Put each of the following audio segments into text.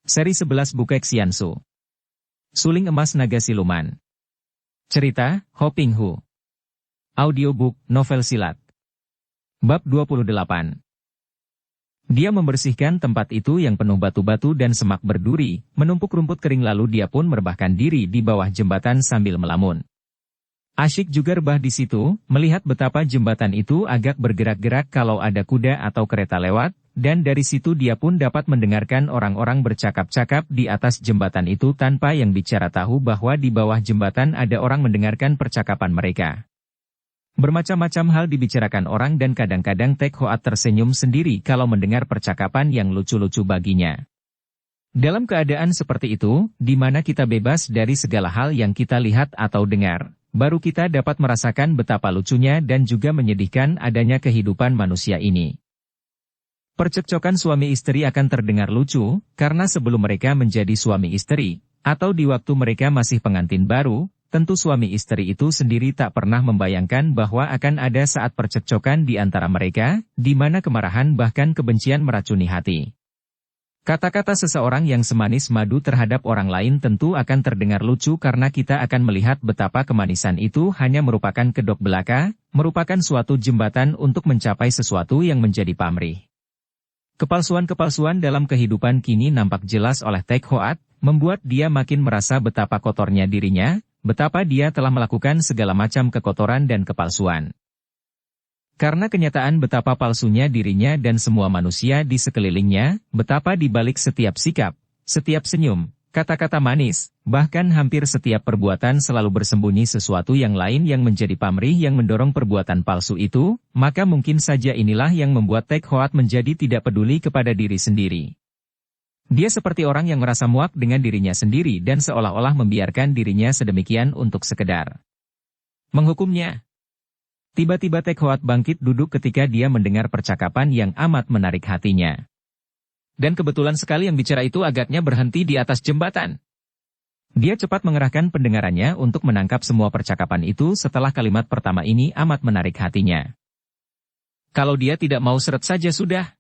Seri 11 Bukek Xiansu. Suling Emas Naga Siluman. Cerita, Ho Ping Hu. Audiobook, novel silat. Bab 28. Dia membersihkan tempat itu yang penuh batu-batu dan semak berduri, menumpuk rumput kering lalu dia pun merebahkan diri di bawah jembatan sambil melamun. Asyik juga rebah di situ, melihat betapa jembatan itu agak bergerak-gerak kalau ada kuda atau kereta lewat, dan dari situ dia pun dapat mendengarkan orang-orang bercakap-cakap di atas jembatan itu tanpa yang bicara tahu bahwa di bawah jembatan ada orang mendengarkan percakapan mereka. Bermacam-macam hal dibicarakan orang dan kadang-kadang Tek Hoat tersenyum sendiri kalau mendengar percakapan yang lucu-lucu baginya. Dalam keadaan seperti itu, di mana kita bebas dari segala hal yang kita lihat atau dengar, baru kita dapat merasakan betapa lucunya dan juga menyedihkan adanya kehidupan manusia ini. Percekcokan suami istri akan terdengar lucu, karena sebelum mereka menjadi suami istri, atau di waktu mereka masih pengantin baru, tentu suami istri itu sendiri tak pernah membayangkan bahwa akan ada saat percekcokan di antara mereka, di mana kemarahan bahkan kebencian meracuni hati. Kata-kata seseorang yang semanis madu terhadap orang lain tentu akan terdengar lucu karena kita akan melihat betapa kemanisan itu hanya merupakan kedok belaka, merupakan suatu jembatan untuk mencapai sesuatu yang menjadi pamrih. Kepalsuan-kepalsuan dalam kehidupan kini nampak jelas oleh Tek Hoat, membuat dia makin merasa betapa kotornya dirinya, betapa dia telah melakukan segala macam kekotoran dan kepalsuan. Karena kenyataan betapa palsunya dirinya dan semua manusia di sekelilingnya, betapa di balik setiap sikap, setiap senyum, kata-kata manis, bahkan hampir setiap perbuatan selalu bersembunyi sesuatu yang lain yang menjadi pamrih yang mendorong perbuatan palsu itu, maka mungkin saja inilah yang membuat Tek Hoat menjadi tidak peduli kepada diri sendiri. Dia seperti orang yang merasa muak dengan dirinya sendiri dan seolah-olah membiarkan dirinya sedemikian untuk sekedar menghukumnya. Tiba-tiba Tek Hoat bangkit duduk ketika dia mendengar percakapan yang amat menarik hatinya. Dan kebetulan sekali yang bicara itu agaknya berhenti di atas jembatan. Dia cepat mengerahkan pendengarannya untuk menangkap semua percakapan itu setelah kalimat pertama ini amat menarik hatinya. Kalau dia tidak mau seret saja sudah.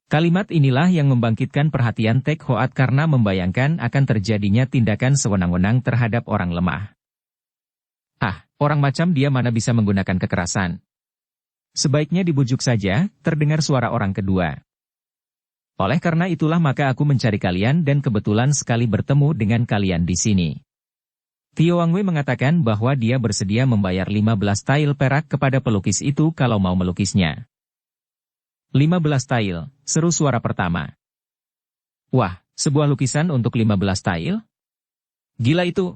Kalimat inilah yang membangkitkan perhatian Tek Hoat karena membayangkan akan terjadinya tindakan sewenang-wenang terhadap orang lemah. Orang macam dia mana bisa menggunakan kekerasan? Sebaiknya dibujuk saja, terdengar suara orang kedua. Oleh karena itulah maka aku mencari kalian dan kebetulan sekali bertemu dengan kalian di sini. Tio Wangwei mengatakan bahwa dia bersedia membayar 15 tael perak kepada pelukis itu kalau mau melukisnya. 15 tael, seru suara pertama. Wah, sebuah lukisan untuk 15 tael? Gila itu.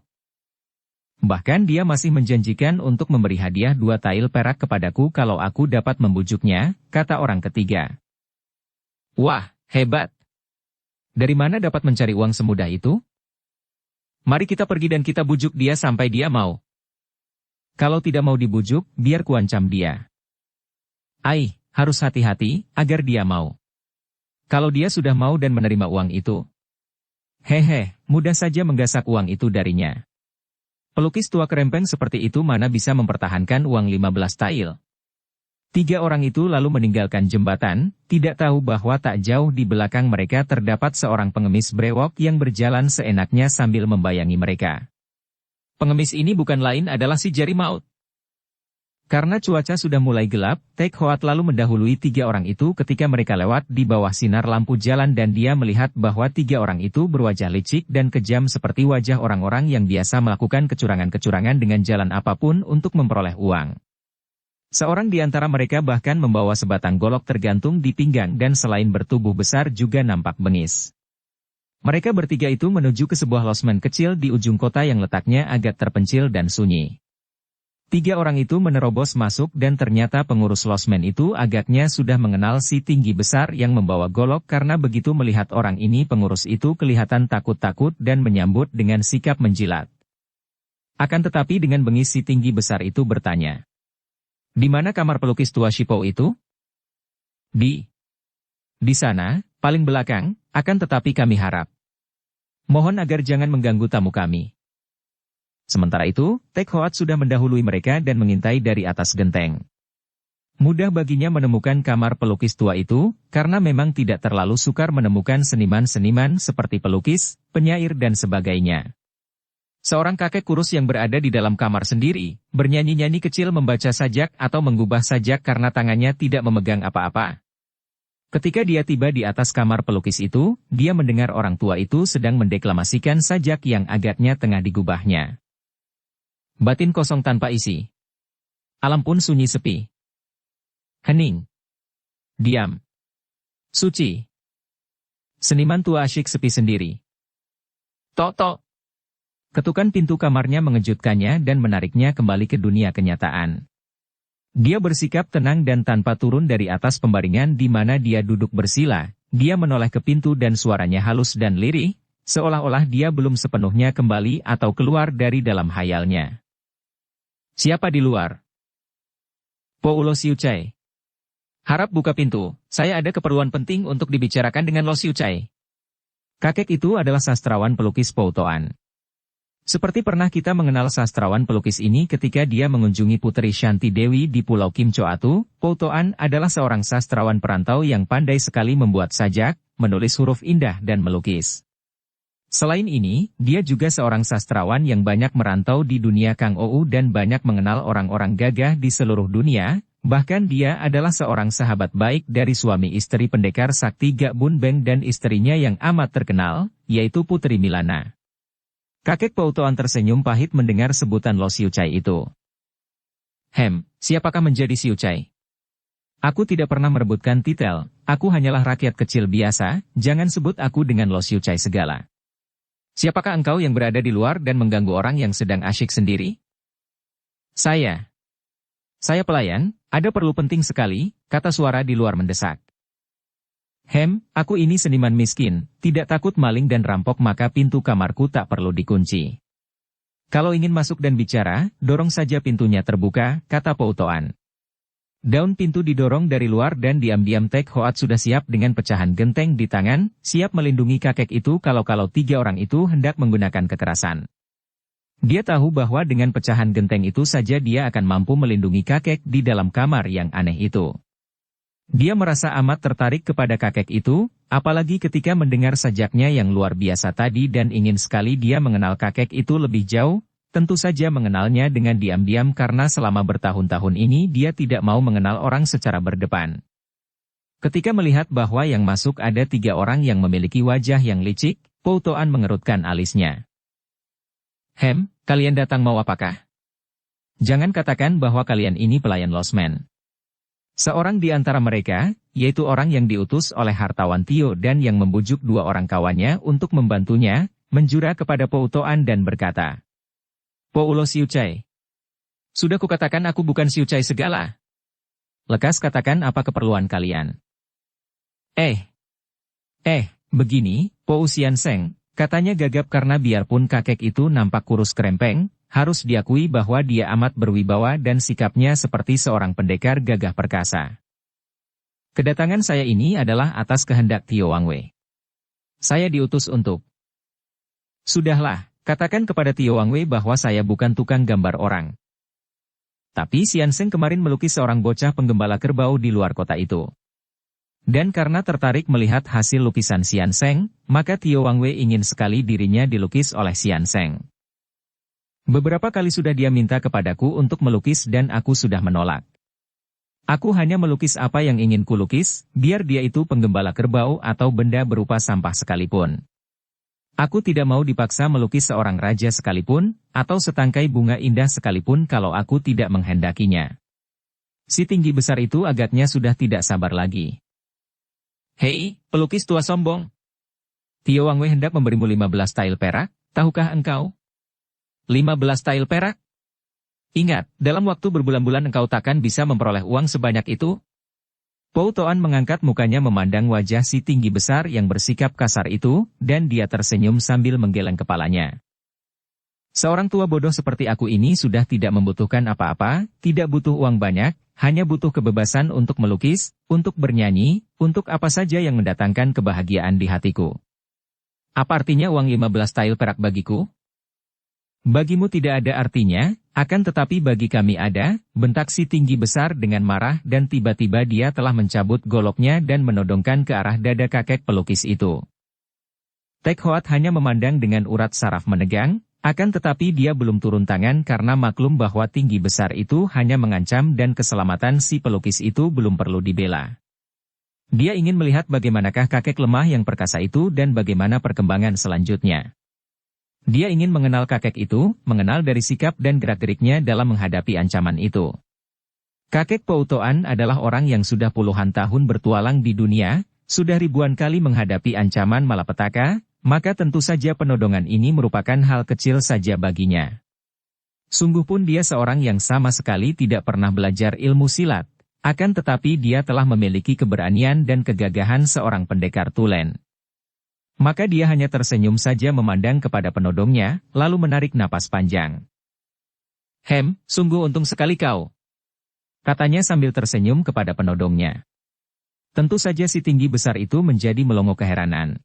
Bahkan dia masih menjanjikan untuk memberi hadiah 2 tael perak kepadaku kalau aku dapat membujuknya, kata orang ketiga. Wah, hebat. Dari mana dapat mencari uang semudah itu? Mari kita pergi dan kita bujuk dia sampai dia mau. Kalau tidak mau dibujuk, biar kuancam dia. Harus hati-hati, agar dia mau. Kalau dia sudah mau dan menerima uang itu. Mudah saja menggasak uang itu darinya. Pelukis tua kerempeng seperti itu mana bisa mempertahankan uang 15 tael. 3 orang itu lalu meninggalkan jembatan, tidak tahu bahwa tak jauh di belakang mereka terdapat seorang pengemis brewok yang berjalan seenaknya sambil membayangi mereka. Pengemis ini bukan lain adalah si Jari Maut. Karena cuaca sudah mulai gelap, Tek Hoat lalu mendahului 3 orang itu ketika mereka lewat di bawah sinar lampu jalan dan dia melihat bahwa 3 orang itu berwajah licik dan kejam seperti wajah orang-orang yang biasa melakukan kecurangan-kecurangan dengan jalan apapun untuk memperoleh uang. Seorang di antara mereka bahkan membawa sebatang golok tergantung di pinggang dan selain bertubuh besar juga nampak bengis. Mereka bertiga itu menuju ke sebuah losmen kecil di ujung kota yang letaknya agak terpencil dan sunyi. 3 orang itu menerobos masuk dan ternyata pengurus losmen itu agaknya sudah mengenal si tinggi besar yang membawa golok karena begitu melihat orang ini pengurus itu kelihatan takut-takut dan menyambut dengan sikap menjilat. Akan tetapi dengan bengis si tinggi besar itu bertanya. Di mana kamar pelukis tua Shipou itu? Di sana, paling belakang, akan tetapi kami harap. Mohon agar jangan mengganggu tamu kami. Sementara itu, Tek Hoat sudah mendahului mereka dan mengintai dari atas genteng. Mudah baginya menemukan kamar pelukis tua itu, karena memang tidak terlalu sukar menemukan seniman-seniman seperti pelukis, penyair dan sebagainya. Seorang kakek kurus yang berada di dalam kamar sendiri, bernyanyi-nyanyi kecil membaca sajak atau menggubah sajak karena tangannya tidak memegang apa-apa. Ketika dia tiba di atas kamar pelukis itu, dia mendengar orang tua itu sedang mendeklamasikan sajak yang agaknya tengah digubahnya. Batin kosong tanpa isi. Alam pun sunyi sepi. Hening. Diam. Suci. Seniman tua asyik sepi sendiri. Tok tok. Ketukan pintu kamarnya mengejutkannya dan menariknya kembali ke dunia kenyataan. Dia bersikap tenang dan tanpa turun dari atas pembaringan di mana dia duduk bersila, dia menoleh ke pintu dan suaranya halus dan lirih, seolah-olah dia belum sepenuhnya kembali atau keluar dari dalam hayalnya. Siapa di luar? Po Ulo Siu Chai. Harap buka pintu, saya ada keperluan penting untuk dibicarakan dengan Lo Siu Chai. Kakek itu adalah sastrawan pelukis Po Toan. Seperti pernah kita mengenal sastrawan pelukis ini ketika dia mengunjungi Putri Shanti Dewi di Pulau Kim Choatu, Po Toan adalah seorang sastrawan perantau yang pandai sekali membuat sajak, menulis huruf indah dan melukis. Selain ini, dia juga seorang sastrawan yang banyak merantau di dunia Kang Ou dan banyak mengenal orang-orang gagah di seluruh dunia, bahkan dia adalah seorang sahabat baik dari suami istri pendekar sakti Gak Bun Beng dan istrinya yang amat terkenal, yaitu Putri Milana. Kakek Po Toan tersenyum pahit mendengar sebutan Lo Siu Chai itu. Siapakah menjadi Siu Chai? Aku tidak pernah merebutkan titel, aku hanyalah rakyat kecil biasa, jangan sebut aku dengan Lo Siu Chai segala. Siapakah engkau yang berada di luar dan mengganggu orang yang sedang asyik sendiri? Saya pelayan, ada perlu penting sekali, kata suara di luar mendesak. Aku ini seniman miskin, tidak takut maling dan rampok maka pintu kamarku tak perlu dikunci. Kalau ingin masuk dan bicara, dorong saja pintunya terbuka, kata Po Toan. Daun pintu didorong dari luar dan diam-diam Tek Hoat sudah siap dengan pecahan genteng di tangan, siap melindungi kakek itu kalau-kalau tiga orang itu hendak menggunakan kekerasan. Dia tahu bahwa dengan pecahan genteng itu saja dia akan mampu melindungi kakek di dalam kamar yang aneh itu. Dia merasa amat tertarik kepada kakek itu, apalagi ketika mendengar sajaknya yang luar biasa tadi dan ingin sekali dia mengenal kakek itu lebih jauh, tentu saja mengenalnya dengan diam-diam karena selama bertahun-tahun ini dia tidak mau mengenal orang secara berdepan. Ketika melihat bahwa yang masuk ada tiga orang yang memiliki wajah yang licik, Po Toan mengerutkan alisnya. Kalian datang mau apakah? Jangan katakan bahwa kalian ini pelayan losmen. Seorang di antara mereka, yaitu orang yang diutus oleh hartawan Tio dan yang membujuk dua orang kawannya untuk membantunya, menjura kepada Po Toan dan berkata, Po Ulo Siu Chai. Sudah kukatakan aku bukan Siu Chai segala. Lekas katakan apa keperluan kalian. Begini, Po Usian Seng, katanya gagap karena biarpun kakek itu nampak kurus kerempeng, harus diakui bahwa dia amat berwibawa dan sikapnya seperti seorang pendekar gagah perkasa. Kedatangan saya ini adalah atas kehendak Tio Wang Wei. Saya diutus untuk... Sudahlah, katakan kepada Tio Wang Wei bahwa saya bukan tukang gambar orang. Tapi Sian Seng kemarin melukis seorang bocah penggembala kerbau di luar kota itu. Dan karena tertarik melihat hasil lukisan Sian Seng, maka Tio Wang Wei ingin sekali dirinya dilukis oleh Sian Seng. Beberapa kali sudah dia minta kepadaku untuk melukis dan aku sudah menolak. Aku hanya melukis apa yang ingin kulukis, biar dia itu penggembala kerbau atau benda berupa sampah sekalipun. Aku tidak mau dipaksa melukis seorang raja sekalipun, atau setangkai bunga indah sekalipun kalau aku tidak menghendakinya. Si tinggi besar itu agaknya sudah tidak sabar lagi. Hei, pelukis tua sombong. Tio Wang Wei hendak memberimu 15 tael perak, tahukah engkau? 15 tael perak? Ingat, dalam waktu berbulan-bulan engkau takkan bisa memperoleh uang sebanyak itu. Po Toan mengangkat mukanya memandang wajah si tinggi besar yang bersikap kasar itu, dan dia tersenyum sambil menggeleng kepalanya. Seorang tua bodoh seperti aku ini sudah tidak membutuhkan apa-apa, tidak butuh uang banyak, hanya butuh kebebasan untuk melukis, untuk bernyanyi, untuk apa saja yang mendatangkan kebahagiaan di hatiku. Apa artinya uang 15 tael perak bagiku? Bagimu tidak ada artinya, akan tetapi bagi kami ada, bentak si tinggi besar dengan marah dan tiba-tiba dia telah mencabut goloknya dan menodongkan ke arah dada kakek pelukis itu. Tek Hoat hanya memandang dengan urat saraf menegang, akan tetapi dia belum turun tangan karena maklum bahwa tinggi besar itu hanya mengancam dan keselamatan si pelukis itu belum perlu dibela. Dia ingin melihat bagaimanakah kakek lemah yang perkasa itu dan bagaimana perkembangan selanjutnya. Dia ingin mengenal kakek itu, mengenal dari sikap dan gerak-geriknya dalam menghadapi ancaman itu. Kakek Poutoan adalah orang yang sudah puluhan tahun bertualang di dunia, sudah ribuan kali menghadapi ancaman malapetaka, maka tentu saja penodongan ini merupakan hal kecil saja baginya. Sungguh pun dia seorang yang sama sekali tidak pernah belajar ilmu silat, akan tetapi dia telah memiliki keberanian dan kegagahan seorang pendekar tulen. Maka dia hanya tersenyum saja memandang kepada penodongnya, lalu menarik napas panjang. Sungguh untung sekali kau," katanya sambil tersenyum kepada penodongnya. Tentu saja si tinggi besar itu menjadi melongo keheranan.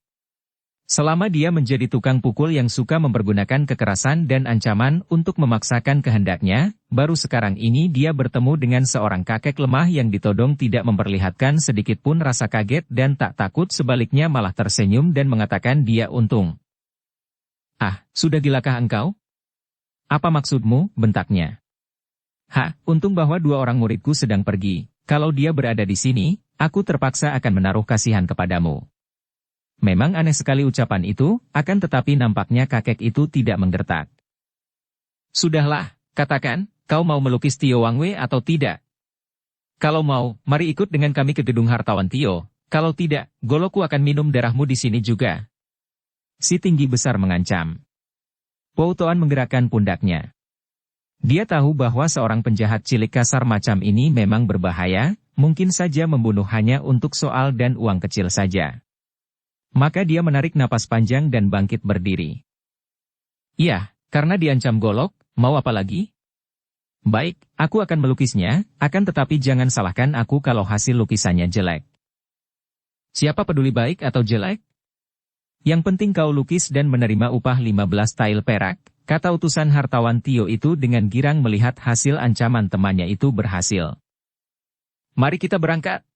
Selama dia menjadi tukang pukul yang suka mempergunakan kekerasan dan ancaman untuk memaksakan kehendaknya, baru sekarang ini dia bertemu dengan seorang kakek lemah yang ditodong tidak memperlihatkan sedikit pun rasa kaget dan tak takut, sebaliknya malah tersenyum dan mengatakan dia untung. "Ah, sudah gilakah engkau? Apa maksudmu?" bentaknya. Untung bahwa dua orang muridku sedang pergi. Kalau dia berada di sini, aku terpaksa akan menaruh kasihan kepadamu." Memang aneh sekali ucapan itu, akan tetapi nampaknya kakek itu tidak menggertak. "Sudahlah, katakan, kau mau melukis Tio Wangwei atau tidak? Kalau mau, mari ikut dengan kami ke gedung hartawan Tio. Kalau tidak, golokku akan minum darahmu di sini juga." Si tinggi besar mengancam. Poutoan menggerakkan pundaknya. Dia tahu bahwa seorang penjahat cilik kasar macam ini memang berbahaya, mungkin saja membunuh hanya untuk soal dan uang kecil saja. Maka dia menarik napas panjang dan bangkit berdiri. "Iya, karena diancam golok, mau apa lagi? Baik, aku akan melukisnya, akan tetapi jangan salahkan aku kalau hasil lukisannya jelek." "Siapa peduli baik atau jelek? Yang penting kau lukis dan menerima upah 15 tael perak," kata utusan hartawan Tio itu dengan girang melihat hasil ancaman temannya itu berhasil. "Mari kita berangkat."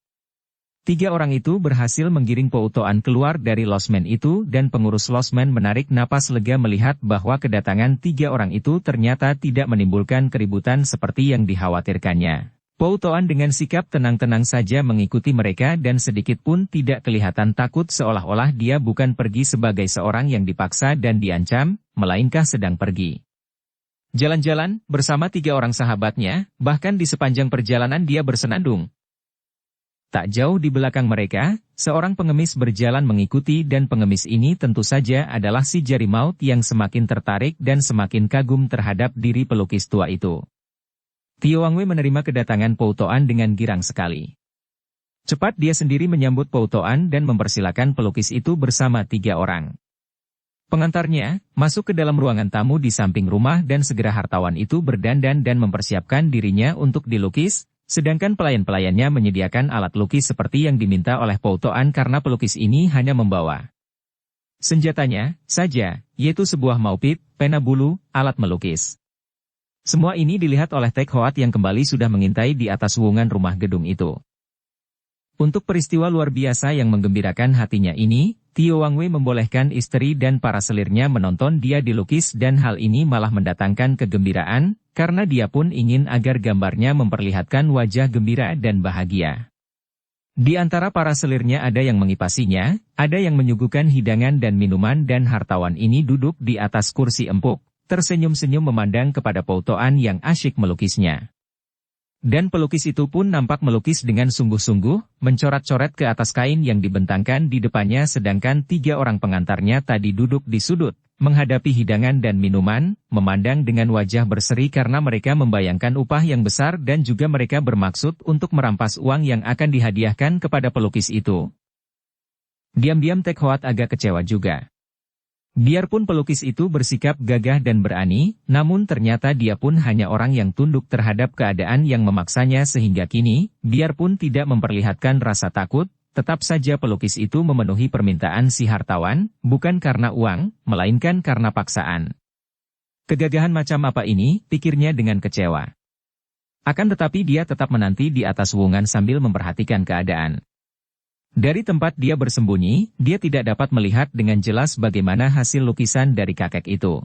Tiga orang itu berhasil menggiring Poutoan keluar dari losmen itu dan pengurus losmen menarik napas lega melihat bahwa kedatangan tiga orang itu ternyata tidak menimbulkan keributan seperti yang dikhawatirkannya. Poutoan dengan sikap tenang-tenang saja mengikuti mereka dan sedikit pun tidak kelihatan takut, seolah-olah dia bukan pergi sebagai seorang yang dipaksa dan diancam, melainkan sedang pergi jalan-jalan bersama tiga orang sahabatnya, bahkan di sepanjang perjalanan dia bersenandung. Tak jauh di belakang mereka, seorang pengemis berjalan mengikuti dan pengemis ini tentu saja adalah si jari maut yang semakin tertarik dan semakin kagum terhadap diri pelukis tua itu. Tio Wangwei menerima kedatangan Poutoan dengan girang sekali. Cepat dia sendiri menyambut Poutoan dan mempersilakan pelukis itu bersama tiga orang pengantarnya, masuk ke dalam ruangan tamu di samping rumah dan segera hartawan itu berdandan dan mempersiapkan dirinya untuk dilukis. Sedangkan pelayan-pelayannya menyediakan alat lukis seperti yang diminta oleh Poutoan karena pelukis ini hanya membawa senjatanya saja, yaitu sebuah maupit, pena bulu, alat melukis. Semua ini dilihat oleh Tek Hoat yang kembali sudah mengintai di atas wuungan rumah gedung itu. Untuk peristiwa luar biasa yang menggembirakan hatinya ini, Tio Wangwei membolehkan istri dan para selirnya menonton dia dilukis dan hal ini malah mendatangkan kegembiraan, karena dia pun ingin agar gambarnya memperlihatkan wajah gembira dan bahagia. Di antara para selirnya ada yang mengipasinya, ada yang menyuguhkan hidangan dan minuman dan hartawan ini duduk di atas kursi empuk, tersenyum-senyum memandang kepada Poutoan yang asyik melukisnya. Dan pelukis itu pun nampak melukis dengan sungguh-sungguh, mencoret-coret ke atas kain yang dibentangkan di depannya sedangkan tiga orang pengantarnya tadi duduk di sudut, menghadapi hidangan dan minuman, memandang dengan wajah berseri karena mereka membayangkan upah yang besar dan juga mereka bermaksud untuk merampas uang yang akan dihadiahkan kepada pelukis itu. Diam-diam Tek Hoat agak kecewa juga. Biarpun pelukis itu bersikap gagah dan berani, namun ternyata dia pun hanya orang yang tunduk terhadap keadaan yang memaksanya sehingga kini, biarpun tidak memperlihatkan rasa takut, tetap saja pelukis itu memenuhi permintaan si hartawan, bukan karena uang, melainkan karena paksaan. Kegagahan macam apa ini, pikirnya dengan kecewa. Akan tetapi dia tetap menanti di atas wungan sambil memperhatikan keadaan. Dari tempat dia bersembunyi, dia tidak dapat melihat dengan jelas bagaimana hasil lukisan dari kakek itu.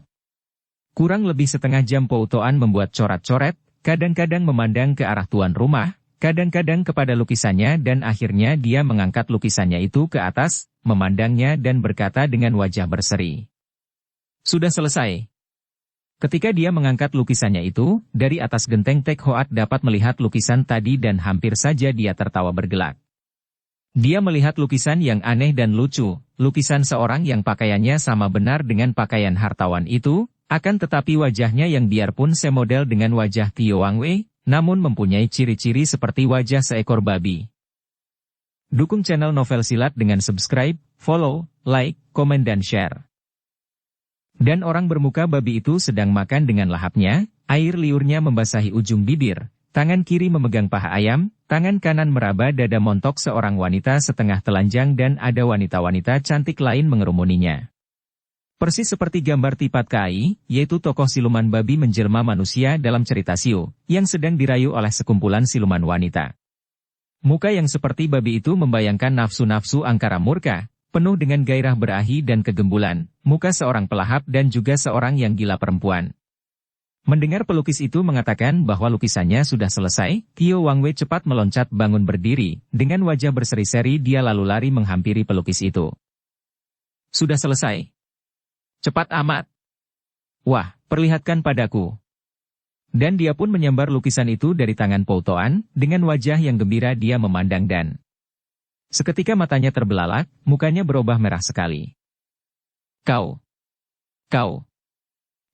Kurang lebih setengah jam Pou Toan membuat coret-coret, kadang-kadang memandang ke arah tuan rumah, kadang-kadang kepada lukisannya dan akhirnya dia mengangkat lukisannya itu ke atas, memandangnya dan berkata dengan wajah berseri. Sudah selesai. Ketika dia mengangkat lukisannya itu, dari atas genteng Tek Hoat dapat melihat lukisan tadi dan hampir saja dia tertawa bergelak. Dia melihat lukisan yang aneh dan lucu, lukisan seorang yang pakaiannya sama benar dengan pakaian hartawan itu, akan tetapi wajahnya yang biarpun semodel dengan wajah Tio Wang Wei, namun mempunyai ciri-ciri seperti wajah seekor babi. Dukung channel Novel Silat dengan subscribe, follow, like, komen dan share. Dan orang bermuka babi itu sedang makan dengan lahapnya, air liurnya membasahi ujung bibir, tangan kiri memegang paha ayam, tangan kanan meraba dada montok seorang wanita setengah telanjang dan ada wanita-wanita cantik lain mengerumuninya. Persis seperti gambar Tipat Kai, yaitu tokoh siluman babi menjelma manusia dalam cerita Siu, yang sedang dirayu oleh sekumpulan siluman wanita. Muka yang seperti babi itu membayangkan nafsu-nafsu angkara murka, penuh dengan gairah berahi dan kegembulan, muka seorang pelahap dan juga seorang yang gila perempuan. Mendengar pelukis itu mengatakan bahwa lukisannya sudah selesai, Tio Wang Wei cepat meloncat bangun berdiri, dengan wajah berseri-seri dia lalu lari menghampiri pelukis itu. Sudah selesai. Cepat amat. Wah, perlihatkan padaku. Dan dia pun menyambar lukisan itu dari tangan Pou Toan, dengan wajah yang gembira dia memandang dan seketika matanya terbelalak, mukanya berubah merah sekali. Kau.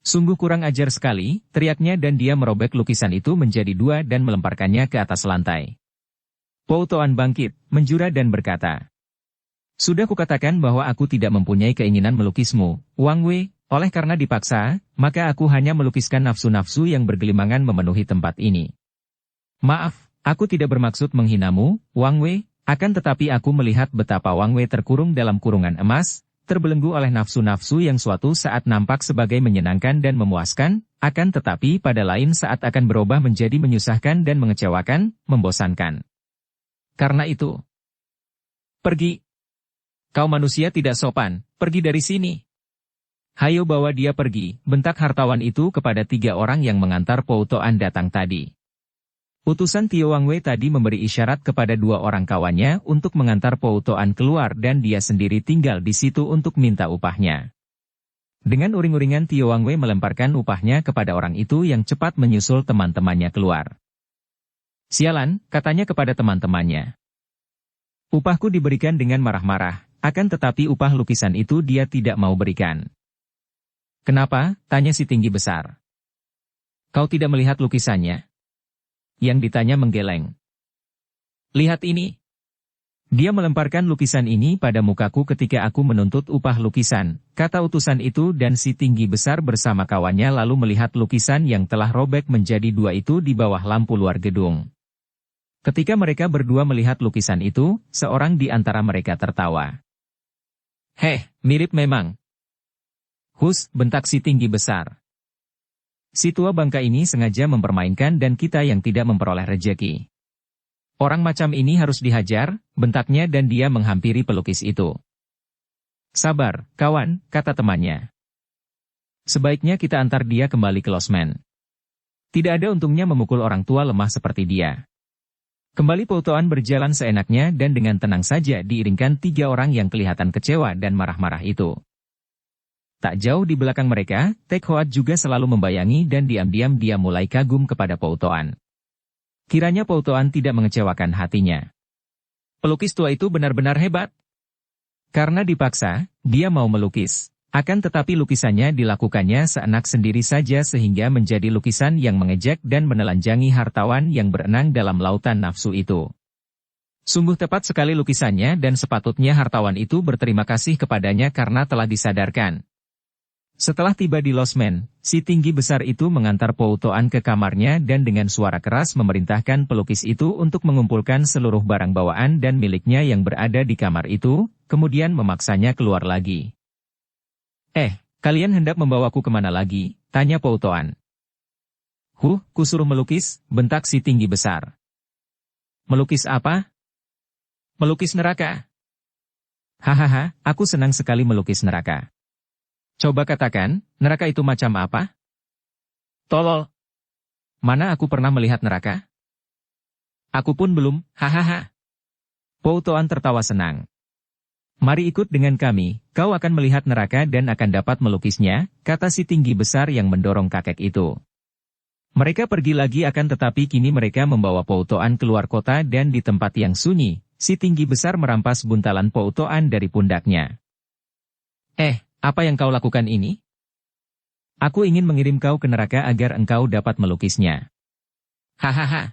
Sungguh kurang ajar sekali, teriaknya dan dia merobek lukisan itu menjadi dua dan melemparkannya ke atas lantai. Pou Toan bangkit, menjura dan berkata, sudah kukatakan bahwa aku tidak mempunyai keinginan melukismu, Wang Wei, oleh karena dipaksa, maka aku hanya melukiskan nafsu-nafsu yang bergelimangan memenuhi tempat ini. Maaf, aku tidak bermaksud menghinamu, Wang Wei, akan tetapi aku melihat betapa Wang Wei terkurung dalam kurungan emas, terbelenggu oleh nafsu-nafsu yang suatu saat nampak sebagai menyenangkan dan memuaskan, akan tetapi pada lain saat akan berubah menjadi menyusahkan dan mengecewakan, membosankan. Karena itu, pergi. Kau manusia tidak sopan, pergi dari sini. Hayo bawa dia pergi, bentak hartawan itu kepada 3 orang yang mengantar Pou Toan datang tadi. Utusan Tio Wang Wei tadi memberi isyarat kepada 2 orang kawannya untuk mengantar Pou Toan keluar dan dia sendiri tinggal di situ untuk minta upahnya. Dengan uring-uringan Tio Wang Wei melemparkan upahnya kepada orang itu yang cepat menyusul teman-temannya keluar. Sialan, katanya kepada teman-temannya. Upahku diberikan dengan marah-marah. Akan tetapi upah lukisan itu dia tidak mau berikan. Kenapa? Tanya si tinggi besar. Kau tidak melihat lukisannya? Yang ditanya menggeleng. Lihat ini. Dia melemparkan lukisan ini pada mukaku ketika aku menuntut upah lukisan, kata utusan itu dan si tinggi besar bersama kawannya lalu melihat lukisan yang telah robek menjadi 2 itu di bawah lampu luar gedung. Ketika mereka berdua melihat lukisan itu, seorang di antara mereka tertawa. Mirip memang. Hus, bentak si tinggi besar. Si tua bangka ini sengaja mempermainkan dan kita yang tidak memperoleh rejeki. Orang macam ini harus dihajar, bentaknya dan dia menghampiri pelukis itu. Sabar, kawan, kata temannya. Sebaiknya kita antar dia kembali ke losmen. Tidak ada untungnya memukul orang tua lemah seperti dia. Kembali Pou Toan berjalan seenaknya dan dengan tenang saja diiringkan 3 orang yang kelihatan kecewa dan marah-marah itu. Tak jauh di belakang mereka, Tek Hoat juga selalu membayangi dan diam-diam dia mulai kagum kepada Pou Toan. Kiranya Pou Toan tidak mengecewakan hatinya. Pelukis tua itu benar-benar hebat. Karena dipaksa, dia mau melukis. Akan tetapi lukisannya dilakukannya seenak sendiri saja sehingga menjadi lukisan yang mengejek dan menelanjangi hartawan yang berenang dalam lautan nafsu itu. Sungguh tepat sekali lukisannya dan sepatutnya hartawan itu berterima kasih kepadanya karena telah disadarkan. Setelah tiba di losmen, si tinggi besar itu mengantar Pou Toan ke kamarnya dan dengan suara keras memerintahkan pelukis itu untuk mengumpulkan seluruh barang bawaan dan miliknya yang berada di kamar itu, kemudian memaksanya keluar lagi. Kalian hendak membawaku kemana lagi? Tanya Po Toan. Kusuruh melukis, bentak si tinggi besar. Melukis apa? Melukis neraka. Hahaha, aku senang sekali melukis neraka. Coba katakan, neraka itu macam apa? Tolol. Mana aku pernah melihat neraka? Aku pun belum, hahaha. Po Toan tertawa senang. Mari ikut dengan kami, kau akan melihat neraka dan akan dapat melukisnya, kata si tinggi besar yang mendorong kakek itu. Mereka pergi lagi akan tetapi kini mereka membawa Po Toan keluar kota dan di tempat yang sunyi, si tinggi besar merampas buntalan Po Toan dari pundaknya. Apa yang kau lakukan ini? Aku ingin mengirim kau ke neraka agar engkau dapat melukisnya. Hahaha.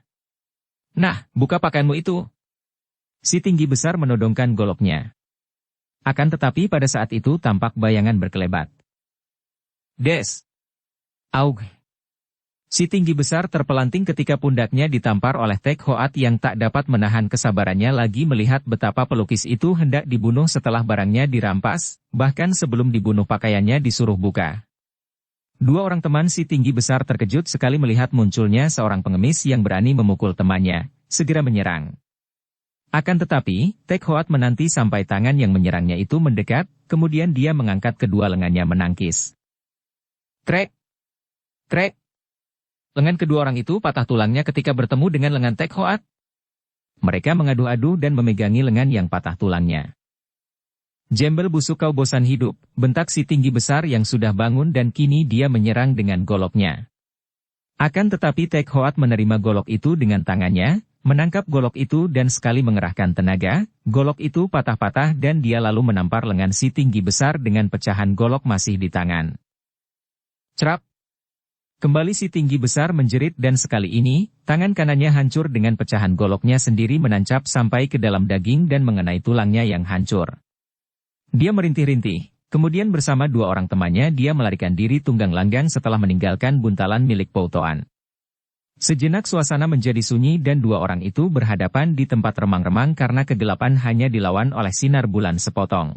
Nah, buka pakaianmu itu. Si tinggi besar menodongkan goloknya. Akan tetapi pada saat itu tampak bayangan berkelebat. Des. Aug. Si tinggi besar terpelanting ketika pundaknya ditampar oleh Tek Hoat yang tak dapat menahan kesabarannya lagi melihat betapa pelukis itu hendak dibunuh setelah barangnya dirampas, bahkan sebelum dibunuh pakaiannya disuruh buka. Dua orang teman si tinggi besar terkejut sekali melihat munculnya seorang pengemis yang berani memukul temannya, segera menyerang. Akan tetapi, Tek Hoat menanti sampai tangan yang menyerangnya itu mendekat, kemudian dia mengangkat kedua lengannya menangkis. Krek! Krek! Lengan kedua orang itu patah tulangnya ketika bertemu dengan lengan Tek Hoat. Mereka mengadu-adu dan memegangi lengan yang patah tulangnya. Jembel busuk kau bosan hidup, bentak si tinggi besar yang sudah bangun dan kini dia menyerang dengan goloknya. Akan tetapi Tek Hoat menerima golok itu dengan tangannya, menangkap golok itu dan sekali mengerahkan tenaga, golok itu patah-patah dan dia lalu menampar lengan si tinggi besar dengan pecahan golok masih di tangan. Cerap! Kembali si tinggi besar menjerit dan sekali ini, tangan kanannya hancur dengan pecahan goloknya sendiri menancap sampai ke dalam daging dan mengenai tulangnya yang hancur. Dia merintih-rintih, kemudian bersama dua orang temannya dia melarikan diri tunggang langgang setelah meninggalkan buntalan milik Po Toan. Sejenak suasana menjadi sunyi dan dua orang itu berhadapan di tempat remang-remang karena kegelapan hanya dilawan oleh sinar bulan sepotong.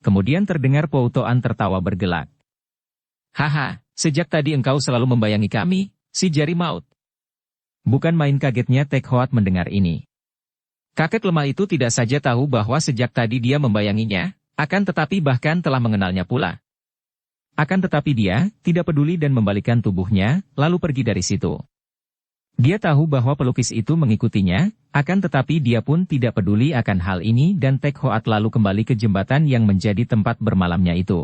Kemudian terdengar Po Toan tertawa bergelak. Haha, sejak tadi engkau selalu membayangi kami, si jari maut. Bukan main kagetnya Tek Hoat mendengar ini. Kakek lemah itu tidak saja tahu bahwa sejak tadi dia membayanginya, akan tetapi bahkan telah mengenalnya pula. Akan tetapi dia tidak peduli dan membalikkan tubuhnya, lalu pergi dari situ. Dia tahu bahwa pelukis itu mengikutinya, akan tetapi dia pun tidak peduli akan hal ini dan Tek Hoat lalu kembali ke jembatan yang menjadi tempat bermalamnya itu.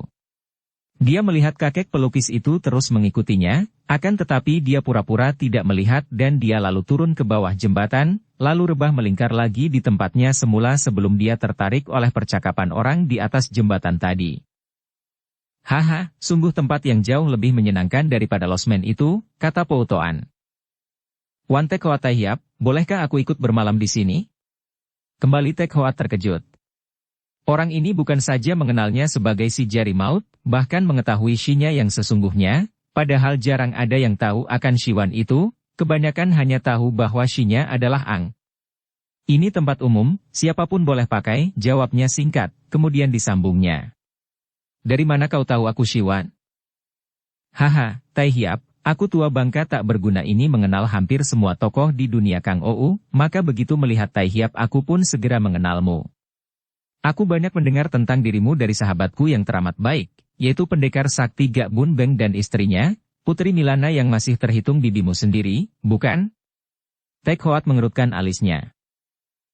Dia melihat kakek pelukis itu terus mengikutinya, akan tetapi dia pura-pura tidak melihat dan dia lalu turun ke bawah jembatan, lalu rebah melingkar lagi di tempatnya semula sebelum dia tertarik oleh percakapan orang di atas jembatan tadi. Haha, sungguh tempat yang jauh lebih menyenangkan daripada losmen itu, kata Po Toan. Wan Tek Hoat Taihiap, bolehkah aku ikut bermalam di sini? Kembali Tek Hoat terkejut. Orang ini bukan saja mengenalnya sebagai si jari maut, bahkan mengetahui Shinya yang sesungguhnya, padahal jarang ada yang tahu akan Shiwan itu, kebanyakan hanya tahu bahwa Shinya adalah Ang. Ini tempat umum, siapapun boleh pakai, jawabnya singkat, kemudian disambungnya. Dari mana kau tahu aku Shiwan? Haha, Taihiap, aku tua bangka tak berguna ini mengenal hampir semua tokoh di dunia Kang Ou, maka begitu melihat Taihiap aku pun segera mengenalmu. Aku banyak mendengar tentang dirimu dari sahabatku yang teramat baik, yaitu pendekar sakti Gak Bun Beng dan istrinya, Putri Milana yang masih terhitung bibimu sendiri, bukan? Tek Hoat mengerutkan alisnya.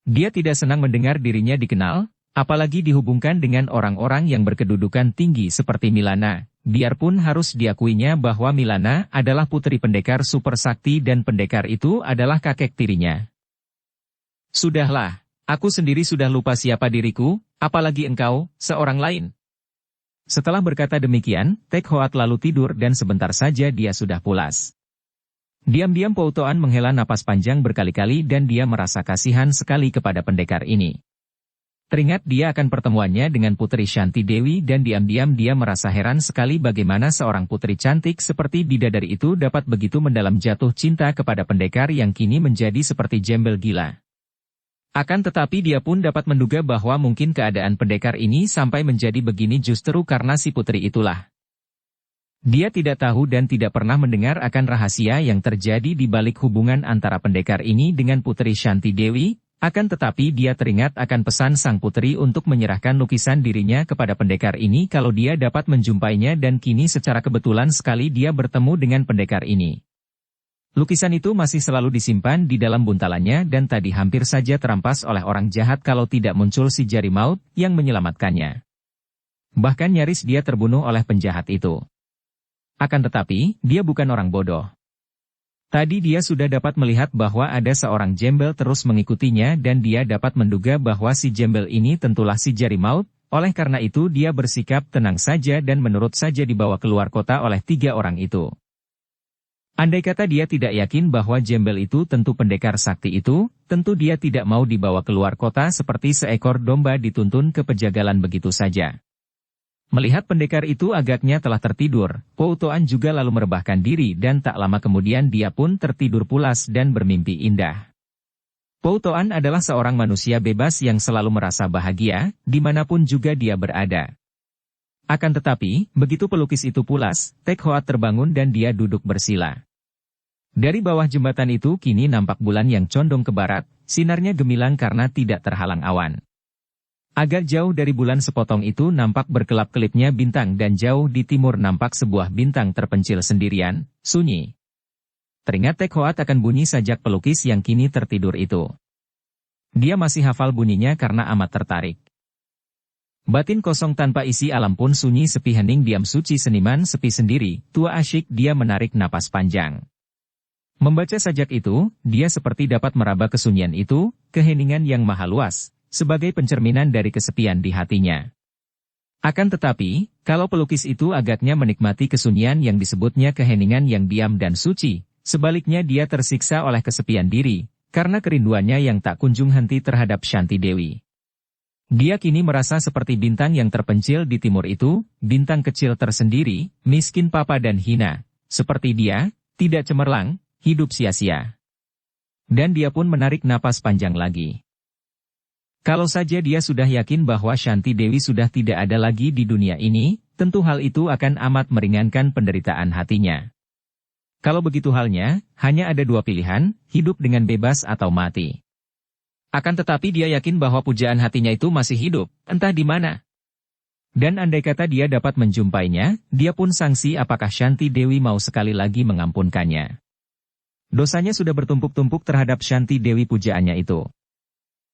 Dia tidak senang mendengar dirinya dikenal, apalagi dihubungkan dengan orang-orang yang berkedudukan tinggi seperti Milana, biarpun harus diakuinya bahwa Milana adalah putri pendekar super sakti dan pendekar itu adalah kakek tirinya. Sudahlah. Aku sendiri sudah lupa siapa diriku, apalagi engkau, seorang lain. Setelah berkata demikian, Tek Hoat lalu tidur dan sebentar saja dia sudah pulas. Diam-diam Po Toan menghela napas panjang berkali-kali dan dia merasa kasihan sekali kepada pendekar ini. Teringat dia akan pertemuannya dengan Putri Shanti Dewi dan diam-diam dia merasa heran sekali bagaimana seorang putri cantik seperti bidadari itu dapat begitu mendalam jatuh cinta kepada pendekar yang kini menjadi seperti jembel gila. Akan tetapi dia pun dapat menduga bahwa mungkin keadaan pendekar ini sampai menjadi begini justru karena si putri itulah. Dia tidak tahu dan tidak pernah mendengar akan rahasia yang terjadi di balik hubungan antara pendekar ini dengan Putri Shanti Dewi, akan tetapi dia teringat akan pesan sang putri untuk menyerahkan lukisan dirinya kepada pendekar ini kalau dia dapat menjumpainya dan kini secara kebetulan sekali dia bertemu dengan pendekar ini. Lukisan itu masih selalu disimpan di dalam buntalannya dan tadi hampir saja terampas oleh orang jahat kalau tidak muncul si jari maut yang menyelamatkannya. Bahkan nyaris dia terbunuh oleh penjahat itu. Akan tetapi, dia bukan orang bodoh. Tadi dia sudah dapat melihat bahwa ada seorang jembel terus mengikutinya dan dia dapat menduga bahwa si jembel ini tentulah si jari maut, oleh karena itu dia bersikap tenang saja dan menurut saja dibawa keluar kota oleh 3 orang itu. Andai kata dia tidak yakin bahwa jembel itu tentu pendekar sakti itu, tentu dia tidak mau dibawa keluar kota seperti seekor domba dituntun ke pejagalan begitu saja. Melihat pendekar itu agaknya telah tertidur, Po Toan juga lalu merebahkan diri dan tak lama kemudian dia pun tertidur pulas dan bermimpi indah. Po Toan adalah seorang manusia bebas yang selalu merasa bahagia, dimanapun juga dia berada. Akan tetapi, begitu pelukis itu pulas, Tek Hoat terbangun dan dia duduk bersila. Dari bawah jembatan itu kini nampak bulan yang condong ke barat, sinarnya gemilang karena tidak terhalang awan. Agak jauh dari bulan sepotong itu nampak berkelap-kelipnya bintang dan jauh di timur nampak sebuah bintang terpencil sendirian, sunyi. Teringat Tek Hoat akan bunyi sajak pelukis yang kini tertidur itu. Dia masih hafal bunyinya karena amat tertarik. Batin kosong tanpa isi alam pun sunyi sepi hening diam suci seniman sepi sendiri, tua asyik dia menarik napas panjang. Membaca sajak itu, dia seperti dapat meraba kesunyian itu, keheningan yang maha luas. Sebagai pencerminan dari kesepian di hatinya. Akan tetapi, kalau pelukis itu agaknya menikmati kesunyian yang disebutnya keheningan yang diam dan suci, sebaliknya dia tersiksa oleh kesepian diri, karena kerinduannya yang tak kunjung henti terhadap Shanti Dewi. Dia kini merasa seperti bintang yang terpencil di timur itu, bintang kecil tersendiri, miskin papa dan hina, seperti dia, tidak cemerlang, hidup sia-sia. Dan dia pun menarik napas panjang lagi. Kalau saja dia sudah yakin bahwa Shanti Dewi sudah tidak ada lagi di dunia ini, tentu hal itu akan amat meringankan penderitaan hatinya. Kalau begitu halnya, hanya ada 2 pilihan, hidup dengan bebas atau mati. Akan tetapi dia yakin bahwa pujaan hatinya itu masih hidup, entah di mana. Dan andai kata dia dapat menjumpainya, dia pun sangsi apakah Shanti Dewi mau sekali lagi mengampunkannya. Dosanya sudah bertumpuk-tumpuk terhadap Shanti Dewi pujaannya itu.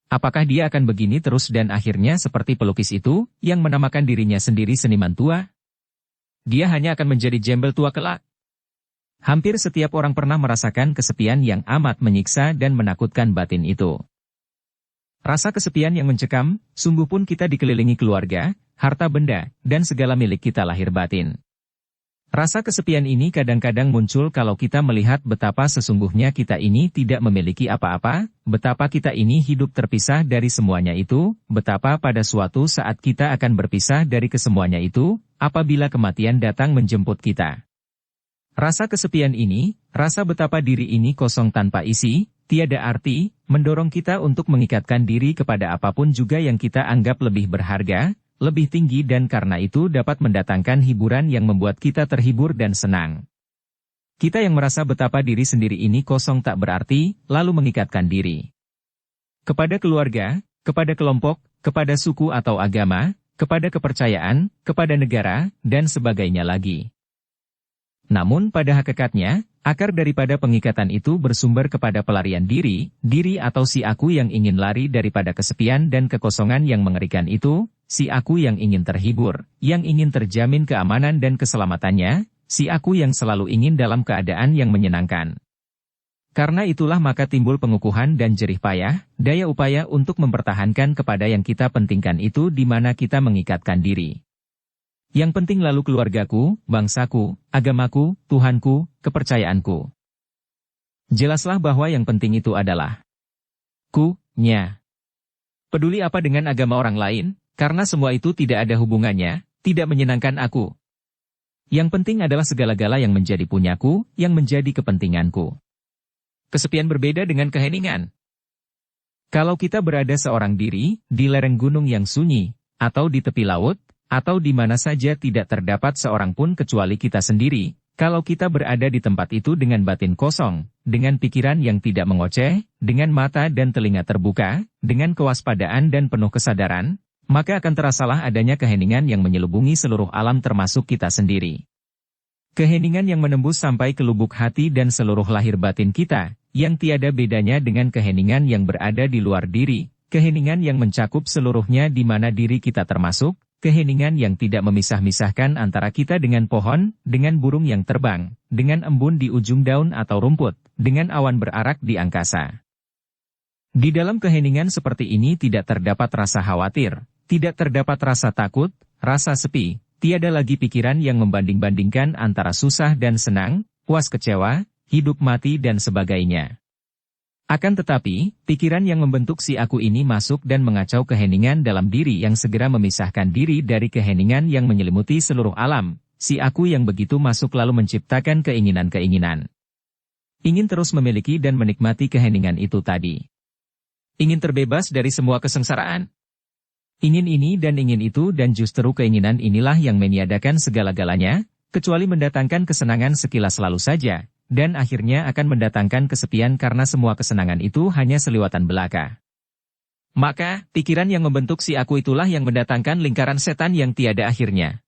Apakah dia akan begini terus dan akhirnya seperti pelukis itu, yang menamakan dirinya sendiri seniman tua? Dia hanya akan menjadi jembel tua kelak. Hampir setiap orang pernah merasakan kesepian yang amat menyiksa dan menakutkan batin itu. Rasa kesepian yang mencekam, sungguh pun kita dikelilingi keluarga, harta benda, dan segala milik kita lahir batin. Rasa kesepian ini kadang-kadang muncul kalau kita melihat betapa sesungguhnya kita ini tidak memiliki apa-apa, betapa kita ini hidup terpisah dari semuanya itu, betapa pada suatu saat kita akan berpisah dari kesemuanya itu, apabila kematian datang menjemput kita. Rasa kesepian ini, rasa betapa diri ini kosong tanpa isi, tiada arti, mendorong kita untuk mengikatkan diri kepada apapun juga yang kita anggap lebih berharga, lebih tinggi dan karena itu dapat mendatangkan hiburan yang membuat kita terhibur dan senang. Kita yang merasa betapa diri sendiri ini kosong tak berarti, lalu mengikatkan diri. Kepada keluarga, kepada kelompok, kepada suku atau agama, kepada kepercayaan, kepada negara, dan sebagainya lagi. Namun pada hakikatnya, akar daripada pengikatan itu bersumber kepada pelarian diri, diri atau si aku yang ingin lari daripada kesepian dan kekosongan yang mengerikan itu, si aku yang ingin terhibur, yang ingin terjamin keamanan dan keselamatannya, si aku yang selalu ingin dalam keadaan yang menyenangkan. Karena itulah maka timbul pengukuhan dan jerih payah, daya upaya untuk mempertahankan kepada yang kita pentingkan itu di mana kita mengikatkan diri. Yang penting lalu keluargaku, bangsaku, agamaku, Tuhanku, kepercayaanku. Jelaslah bahwa yang penting itu adalah ku-nya. Peduli apa dengan agama orang lain, karena semua itu tidak ada hubungannya, tidak menyenangkan aku. Yang penting adalah segala-gala yang menjadi punyaku, yang menjadi kepentinganku. Kesepian berbeda dengan keheningan. Kalau kita berada seorang diri, di lereng gunung yang sunyi, atau di tepi laut, atau di mana saja tidak terdapat seorang pun kecuali kita sendiri, kalau kita berada di tempat itu dengan batin kosong, dengan pikiran yang tidak mengoceh, dengan mata dan telinga terbuka, dengan kewaspadaan dan penuh kesadaran, maka akan terasalah adanya keheningan yang menyelubungi seluruh alam termasuk kita sendiri. Keheningan yang menembus sampai ke lubuk hati dan seluruh lahir batin kita, yang tiada bedanya dengan keheningan yang berada di luar diri, keheningan yang mencakup seluruhnya di mana diri kita termasuk, keheningan yang tidak memisah-misahkan antara kita dengan pohon, dengan burung yang terbang, dengan embun di ujung daun atau rumput, dengan awan berarak di angkasa. Di dalam keheningan seperti ini tidak terdapat rasa khawatir, tidak terdapat rasa takut, rasa sepi, tiada lagi pikiran yang membanding-bandingkan antara susah dan senang, puas kecewa, hidup mati dan sebagainya. Akan tetapi, pikiran yang membentuk si aku ini masuk dan mengacau keheningan dalam diri yang segera memisahkan diri dari keheningan yang menyelimuti seluruh alam. Si aku yang begitu masuk lalu menciptakan keinginan-keinginan. Ingin terus memiliki dan menikmati keheningan itu tadi. Ingin terbebas dari semua kesengsaraan. Ingin ini dan ingin itu dan justru keinginan inilah yang meniadakan segala-galanya, kecuali mendatangkan kesenangan sekilas lalu saja, dan akhirnya akan mendatangkan kesepian karena semua kesenangan itu hanya seliwatan belaka. Maka, pikiran yang membentuk si aku itulah yang mendatangkan lingkaran setan yang tiada akhirnya.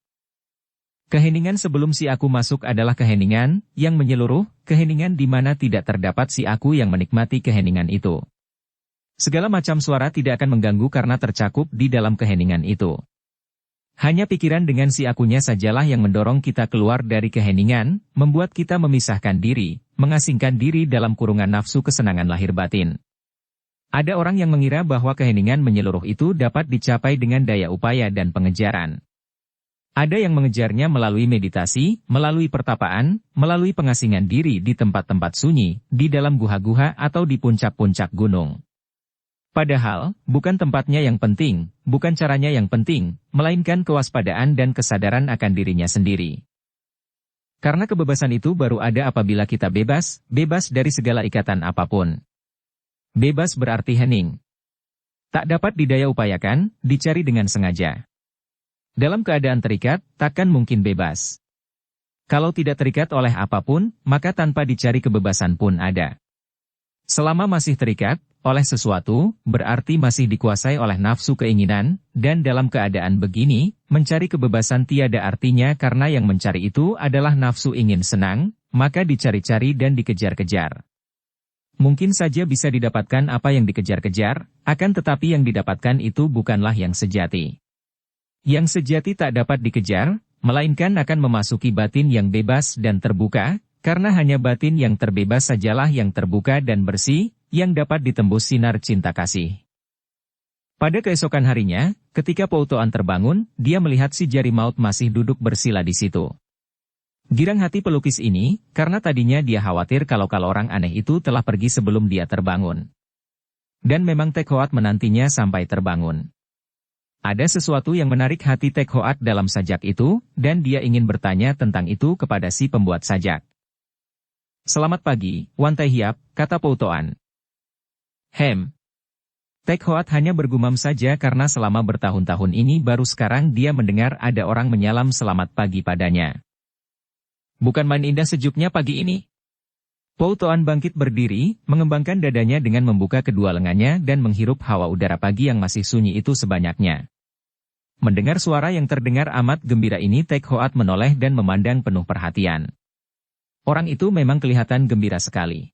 Keheningan sebelum si aku masuk adalah keheningan yang menyeluruh, keheningan di mana tidak terdapat si aku yang menikmati keheningan itu. Segala macam suara tidak akan mengganggu karena tercakup di dalam keheningan itu. Hanya pikiran dengan si akunya sajalah yang mendorong kita keluar dari keheningan, membuat kita memisahkan diri, mengasingkan diri dalam kurungan nafsu kesenangan lahir batin. Ada orang yang mengira bahwa keheningan menyeluruh itu dapat dicapai dengan daya upaya dan pengejaran. Ada yang mengejarnya melalui meditasi, melalui pertapaan, melalui pengasingan diri di tempat-tempat sunyi, di dalam guha-guha atau di puncak-puncak gunung. Padahal, bukan tempatnya yang penting, bukan caranya yang penting, melainkan kewaspadaan dan kesadaran akan dirinya sendiri. Karena kebebasan itu baru ada apabila kita bebas, bebas dari segala ikatan apapun. Bebas berarti hening. Tak dapat didaya upayakan, dicari dengan sengaja. Dalam keadaan terikat, takkan mungkin bebas. Kalau tidak terikat oleh apapun, maka tanpa dicari kebebasan pun ada. Selama masih terikat oleh sesuatu, berarti masih dikuasai oleh nafsu keinginan, dan dalam keadaan begini, mencari kebebasan tiada artinya karena yang mencari itu adalah nafsu ingin senang, maka dicari-cari dan dikejar-kejar. Mungkin saja bisa didapatkan apa yang dikejar-kejar, akan tetapi yang didapatkan itu bukanlah yang sejati. Yang sejati tak dapat dikejar, melainkan akan memasuki batin yang bebas dan terbuka, karena hanya batin yang terbebas sajalah yang terbuka dan bersih, yang dapat ditembus sinar cinta kasih. Pada keesokan harinya, ketika Po Toan terbangun, dia melihat si jari maut masih duduk bersila di situ. Girang hati pelukis ini, karena tadinya dia khawatir kalau orang aneh itu telah pergi sebelum dia terbangun. Dan memang Tek Hoat menantinya sampai terbangun. Ada sesuatu yang menarik hati Tek Hoat dalam sajak itu, dan dia ingin bertanya tentang itu kepada si pembuat sajak. "Selamat pagi, Wan Tai Hiap," kata Po Toan. Tek Hoat hanya bergumam saja karena selama bertahun-tahun ini baru sekarang dia mendengar ada orang menyalam selamat pagi padanya. "Bukan main indah sejuknya pagi ini?" Po Toan bangkit berdiri, mengembangkan dadanya dengan membuka kedua lengannya dan menghirup hawa udara pagi yang masih sunyi itu sebanyaknya. Mendengar suara yang terdengar amat gembira ini, Tek Hoat menoleh dan memandang penuh perhatian. Orang itu memang kelihatan gembira sekali.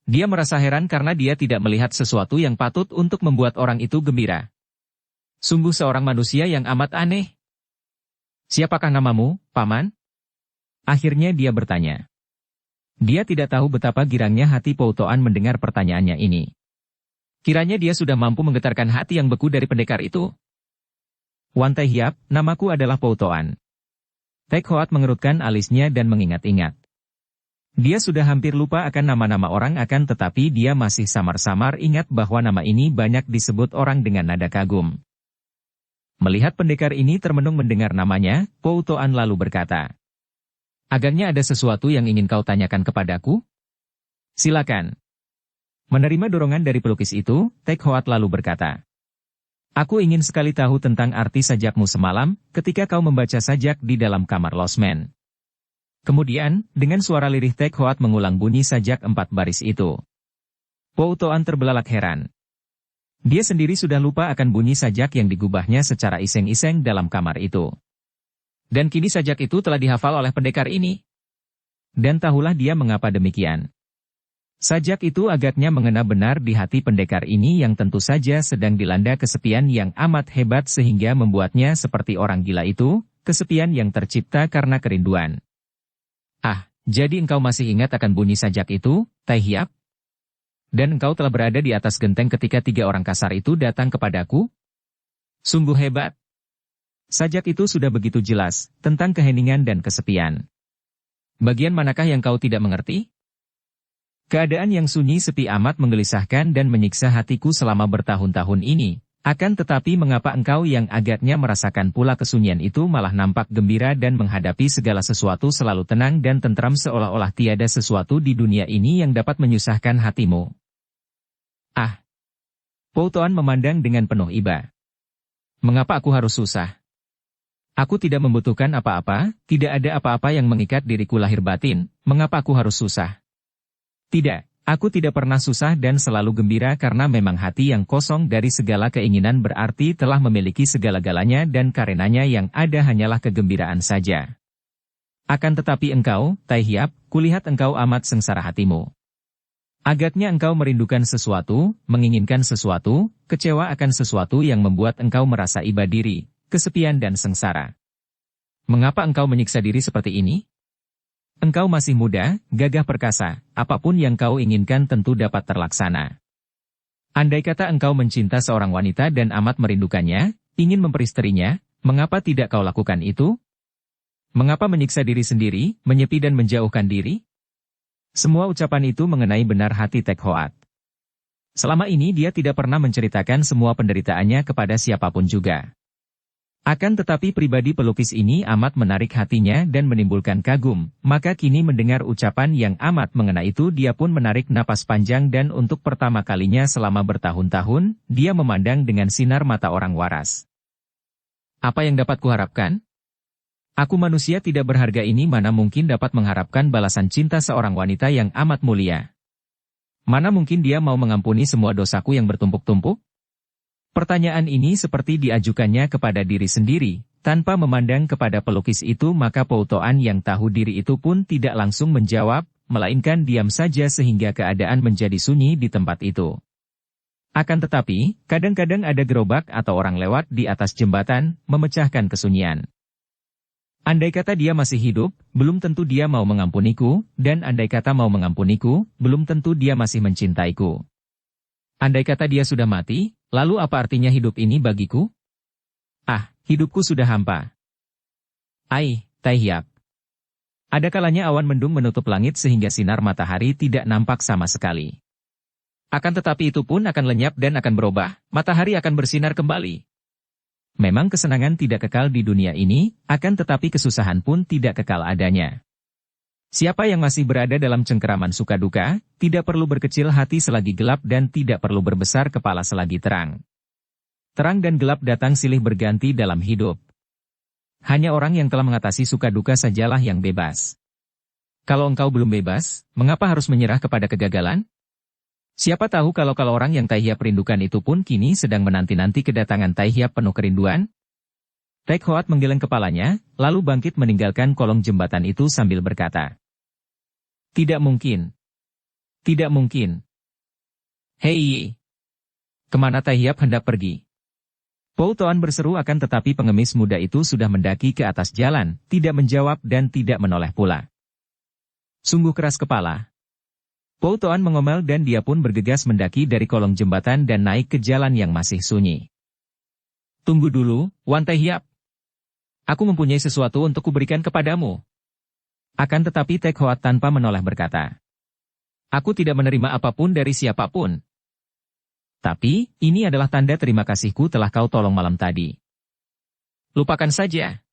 Dia merasa heran karena dia tidak melihat sesuatu yang patut untuk membuat orang itu gembira. Sungguh seorang manusia yang amat aneh. "Siapakah namamu, Paman?" Akhirnya dia bertanya. Dia tidak tahu betapa girangnya hati Po Toan mendengar pertanyaannya ini. Kiranya dia sudah mampu menggetarkan hati yang beku dari pendekar itu. "Wan Tai Hiap, namaku adalah Po Toan." Tek Hoat mengerutkan alisnya dan mengingat-ingat. Dia sudah hampir lupa akan nama-nama orang akan tetapi dia masih samar-samar ingat bahwa nama ini banyak disebut orang dengan nada kagum. Melihat pendekar ini termenung mendengar namanya, Po Toan lalu berkata, "Agaknya ada sesuatu yang ingin kau tanyakan kepadaku? Silakan." Menerima dorongan dari pelukis itu, Tek Hoat lalu berkata, Aku ingin sekali tahu tentang arti sajakmu semalam, ketika kau membaca sajak di dalam kamar losmen. Kemudian, dengan suara lirih Tek Hoat mengulang bunyi sajak 4 baris itu. Po Toan terbelalak heran. Dia sendiri sudah lupa akan bunyi sajak yang digubahnya secara iseng-iseng dalam kamar itu. Dan kini sajak itu telah dihafal oleh pendekar ini. Dan tahulah dia mengapa demikian. Sajak itu agaknya mengena benar di hati pendekar ini yang tentu saja sedang dilanda kesepian yang amat hebat sehingga membuatnya seperti orang gila itu, kesepian yang tercipta karena kerinduan. Ah, jadi engkau masih ingat akan bunyi sajak itu, Tai Hiap? Dan engkau telah berada di atas genteng ketika 3 orang kasar itu datang kepadaku? Sungguh hebat. Sajak itu sudah begitu jelas, tentang keheningan dan kesepian. Bagian manakah yang kau tidak mengerti? Keadaan yang sunyi sepi amat menggelisahkan dan menyiksa hatiku selama bertahun-tahun ini. Akan tetapi mengapa engkau yang agaknya merasakan pula kesunyian itu malah nampak gembira dan menghadapi segala sesuatu selalu tenang dan tentram seolah-olah tiada sesuatu di dunia ini yang dapat menyusahkan hatimu? Ah! Po Toan memandang dengan penuh iba. Mengapa aku harus susah? Aku tidak membutuhkan apa-apa, tidak ada apa-apa yang mengikat diriku lahir batin, mengapa aku harus susah? Tidak, aku tidak pernah susah dan selalu gembira karena memang hati yang kosong dari segala keinginan berarti telah memiliki segala-galanya dan karenanya yang ada hanyalah kegembiraan saja. Akan tetapi engkau, Tai Hiap, kulihat engkau amat sengsara hatimu. Agaknya engkau merindukan sesuatu, menginginkan sesuatu, kecewa akan sesuatu yang membuat engkau merasa iba diri, kesepian dan sengsara. Mengapa engkau menyiksa diri seperti ini? Engkau masih muda, gagah perkasa, apapun yang kau inginkan tentu dapat terlaksana. Andai kata engkau mencinta seorang wanita dan amat merindukannya, ingin memperisterinya, mengapa tidak kau lakukan itu? Mengapa menyiksa diri sendiri, menyepi dan menjauhkan diri? Semua ucapan itu mengenai benar hati Tek Hoat. Selama ini dia tidak pernah menceritakan semua penderitaannya kepada siapapun juga. Akan tetapi pribadi pelukis ini amat menarik hatinya dan menimbulkan kagum, maka kini mendengar ucapan yang amat mengena itu dia pun menarik napas panjang dan untuk pertama kalinya selama bertahun-tahun, dia memandang dengan sinar mata orang waras. Apa yang dapat kuharapkan? Aku manusia tidak berharga ini mana mungkin dapat mengharapkan balasan cinta seorang wanita yang amat mulia. Mana mungkin dia mau mengampuni semua dosaku yang bertumpuk-tumpuk? Pertanyaan ini seperti diajukannya kepada diri sendiri, tanpa memandang kepada pelukis itu maka Po Toan yang tahu diri itu pun tidak langsung menjawab, melainkan diam saja sehingga keadaan menjadi sunyi di tempat itu. Akan tetapi, kadang-kadang ada gerobak atau orang lewat di atas jembatan, memecahkan kesunyian. Andai kata dia masih hidup, belum tentu dia mau mengampuniku, dan andai kata mau mengampuniku, belum tentu dia masih mencintaiku. Andai kata dia sudah mati, lalu apa artinya hidup ini bagiku? Ah, hidupku sudah hampa. Ai, Tai Hiap. Ada kalanya awan mendung menutup langit sehingga sinar matahari tidak nampak sama sekali. Akan tetapi itu pun akan lenyap dan akan berubah, matahari akan bersinar kembali. Memang kesenangan tidak kekal di dunia ini, akan tetapi kesusahan pun tidak kekal adanya. Siapa yang masih berada dalam cengkeraman suka duka, tidak perlu berkecil hati selagi gelap dan tidak perlu berbesar kepala selagi terang. Terang dan gelap datang silih berganti dalam hidup. Hanya orang yang telah mengatasi suka duka sajalah yang bebas. Kalau engkau belum bebas, mengapa harus menyerah kepada kegagalan? Siapa tahu kalau orang yang Tai Hiap rindukan itu pun kini sedang menanti-nanti kedatangan Tai Hiap penuh kerinduan? Tek Hoat menggeleng kepalanya, lalu bangkit meninggalkan kolong jembatan itu sambil berkata, "Tidak mungkin. Tidak mungkin. Hei! Kemana Tai Hiap hendak pergi?" Po Toan berseru akan tetapi pengemis muda itu sudah mendaki ke atas jalan, tidak menjawab dan tidak menoleh pula. Sungguh keras kepala. Po Toan mengomel dan dia pun bergegas mendaki dari kolong jembatan dan naik ke jalan yang masih sunyi. "Tunggu dulu, Wan Tai Hiap. Aku mempunyai sesuatu untuk kuberikan kepadamu." Akan tetapi Tek Hoat tanpa menoleh berkata, "Aku tidak menerima apapun dari siapapun. Tapi, ini adalah tanda terima kasihku telah kau tolong malam tadi." "Lupakan saja.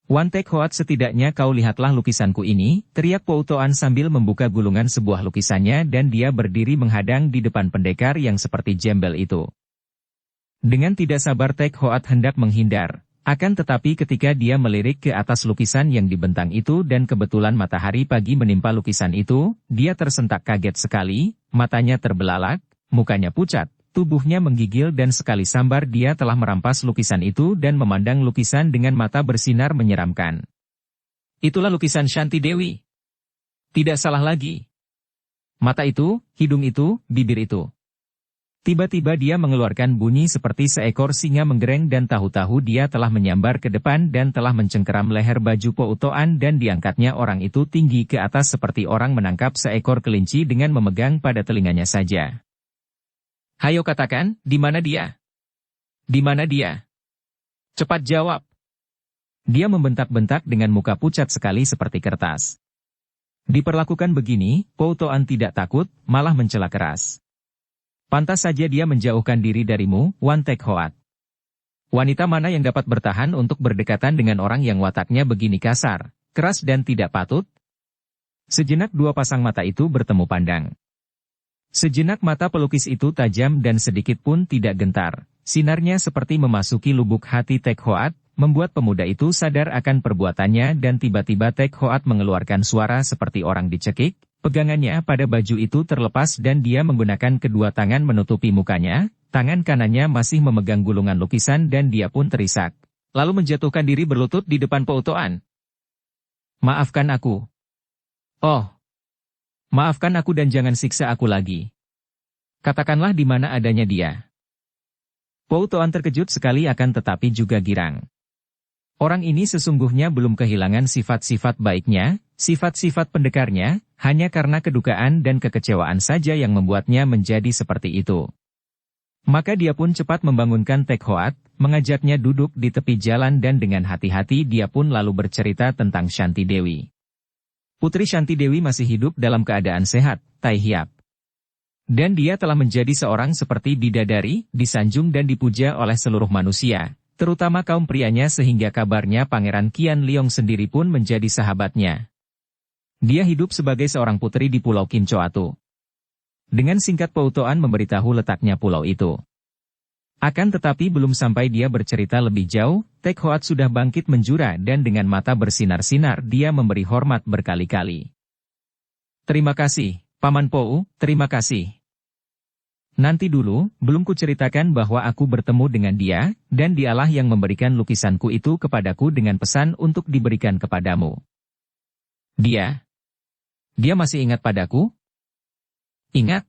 Wan Tek Hoat, setidaknya kau lihatlah lukisanku ini," teriak Po Toan sambil membuka gulungan sebuah lukisannya dan dia berdiri menghadang di depan pendekar yang seperti jembel itu. Dengan tidak sabar Tek Hoat hendak menghindar. Akan tetapi ketika dia melirik ke atas lukisan yang dibentang itu dan kebetulan matahari pagi menimpa lukisan itu, dia tersentak kaget sekali, matanya terbelalak, mukanya pucat, tubuhnya menggigil dan sekali sambar dia telah merampas lukisan itu dan memandang lukisan dengan mata bersinar menyeramkan. Itulah lukisan Shanti Dewi. Tidak salah lagi. Mata itu, hidung itu, bibir itu. Tiba-tiba dia mengeluarkan bunyi seperti seekor singa menggereng dan tahu-tahu dia telah menyambar ke depan dan telah mencengkeram leher baju Po Utoan dan diangkatnya orang itu tinggi ke atas seperti orang menangkap seekor kelinci dengan memegang pada telinganya saja. Hayo katakan, di mana dia? Di mana dia? Cepat jawab. Dia membentak-bentak dengan muka pucat sekali seperti kertas. Diperlakukan begini, Po Utoan tidak takut, malah mencela keras. Pantas saja dia menjauhkan diri darimu, Wan Tek Hoat. Wanita mana yang dapat bertahan untuk berdekatan dengan orang yang wataknya begini kasar, keras dan tidak patut? Sejenak dua pasang mata itu bertemu pandang. Sejenak mata pelukis itu tajam dan sedikit pun tidak gentar. Sinarnya seperti memasuki lubuk hati Tek Hoat, membuat pemuda itu sadar akan perbuatannya dan tiba-tiba Tek Hoat mengeluarkan suara seperti orang dicekik. Pegangannya pada baju itu terlepas dan dia menggunakan kedua tangan menutupi mukanya, tangan kanannya masih memegang gulungan lukisan dan dia pun terisak. Lalu menjatuhkan diri berlutut di depan Po Utoan. Maafkan aku. Oh. Maafkan aku dan jangan siksa aku lagi. Katakanlah di mana adanya dia. Po Utoan terkejut sekali akan tetapi juga girang. Orang ini sesungguhnya belum kehilangan sifat-sifat baiknya, sifat-sifat pendekarnya, hanya karena kedukaan dan kekecewaan saja yang membuatnya menjadi seperti itu. Maka dia pun cepat membangunkan Tek Hoat, mengajaknya duduk di tepi jalan dan dengan hati-hati dia pun lalu bercerita tentang Shanti Dewi. Putri Shanti Dewi masih hidup dalam keadaan sehat, Tai Hiap. Dan dia telah menjadi seorang seperti bidadari, disanjung dan dipuja oleh seluruh manusia, terutama kaum prianya sehingga kabarnya Pangeran Qian Leong sendiri pun menjadi sahabatnya. Dia hidup sebagai seorang putri di Pulau Kincoatu. Dengan singkat Po Utoan memberitahu letaknya pulau itu. Akan tetapi belum sampai dia bercerita lebih jauh, Tek Hoat sudah bangkit menjura dan dengan mata bersinar-sinar dia memberi hormat berkali-kali. Terima kasih, Paman Pou, terima kasih. Nanti dulu, belum kuceritakan bahwa aku bertemu dengan dia, dan dialah yang memberikan lukisanku itu kepadaku dengan pesan untuk diberikan kepadamu. Dia masih ingat padaku? Ingat?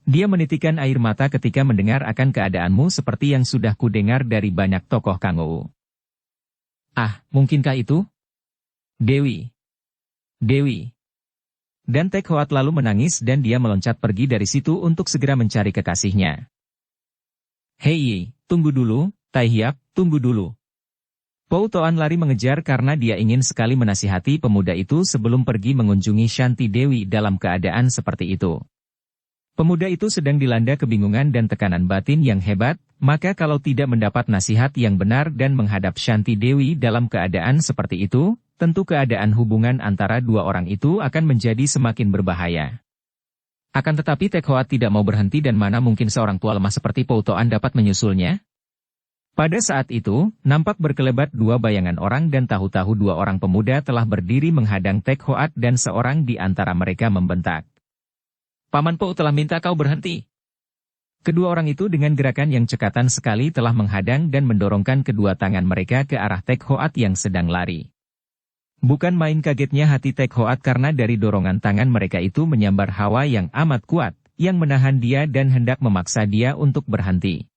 Dia menitikan air mata ketika mendengar akan keadaanmu seperti yang sudah kudengar dari banyak tokoh Kangou. Mungkinkah itu? Dewi. Dan Tek Hoat lalu menangis dan dia meloncat pergi dari situ untuk segera mencari kekasihnya. Hei, tunggu dulu, Tai Hiap, tunggu dulu. Po Utoan lari mengejar karena dia ingin sekali menasihati pemuda itu sebelum pergi mengunjungi Shanti Dewi dalam keadaan seperti itu. Pemuda itu sedang dilanda kebingungan dan tekanan batin yang hebat, maka kalau tidak mendapat nasihat yang benar dan menghadap Shanti Dewi dalam keadaan seperti itu, tentu keadaan hubungan antara dua orang itu akan menjadi semakin berbahaya. Akan tetapi Tek Hoat tidak mau berhenti dan mana mungkin seorang tua lemah seperti Po Utoan dapat menyusulnya? Pada saat itu, nampak berkelebat dua bayangan orang dan tahu-tahu dua orang pemuda telah berdiri menghadang Tek Hoat dan seorang di antara mereka membentak. Paman Po telah minta kau berhenti. Kedua orang itu dengan gerakan yang cekatan sekali telah menghadang dan mendorongkan kedua tangan mereka ke arah Tek Hoat yang sedang lari. Bukan main kagetnya hati Tek Hoat karena dari dorongan tangan mereka itu menyambar hawa yang amat kuat, yang menahan dia dan hendak memaksa dia untuk berhenti.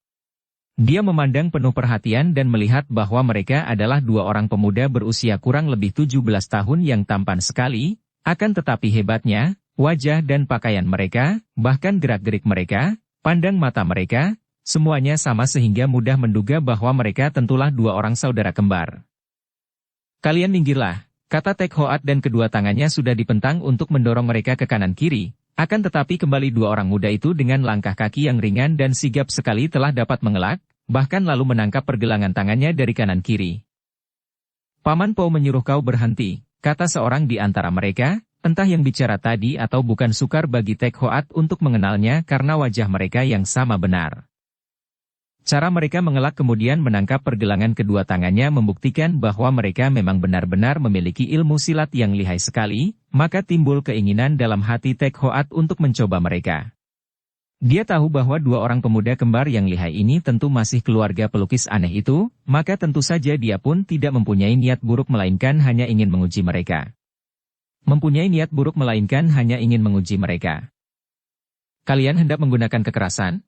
Dia memandang penuh perhatian dan melihat bahwa mereka adalah dua orang pemuda berusia kurang lebih 17 tahun yang tampan sekali, akan tetapi hebatnya, wajah dan pakaian mereka, bahkan gerak-gerik mereka, pandang mata mereka, semuanya sama sehingga mudah menduga bahwa mereka tentulah dua orang saudara kembar. Kalian minggirlah, kata Tek Hoat dan kedua tangannya sudah dipentang untuk mendorong mereka ke kanan kiri. Akan tetapi kembali dua orang muda itu dengan langkah kaki yang ringan dan sigap sekali telah dapat mengelak, bahkan lalu menangkap pergelangan tangannya dari kanan kiri. Paman Po menyuruh kau berhenti, kata seorang di antara mereka, entah yang bicara tadi atau bukan sukar bagi Tek Hoat untuk mengenalnya karena wajah mereka yang sama benar. Cara mereka mengelak kemudian menangkap pergelangan kedua tangannya membuktikan bahwa mereka memang benar-benar memiliki ilmu silat yang lihai sekali, maka timbul keinginan dalam hati Tek Hoat untuk mencoba mereka. Dia tahu bahwa dua orang pemuda kembar yang lihai ini tentu masih keluarga pelukis aneh itu, maka tentu saja dia pun tidak mempunyai niat buruk melainkan hanya ingin menguji mereka. Mempunyai niat buruk melainkan hanya ingin menguji mereka. Kalian hendak menggunakan kekerasan?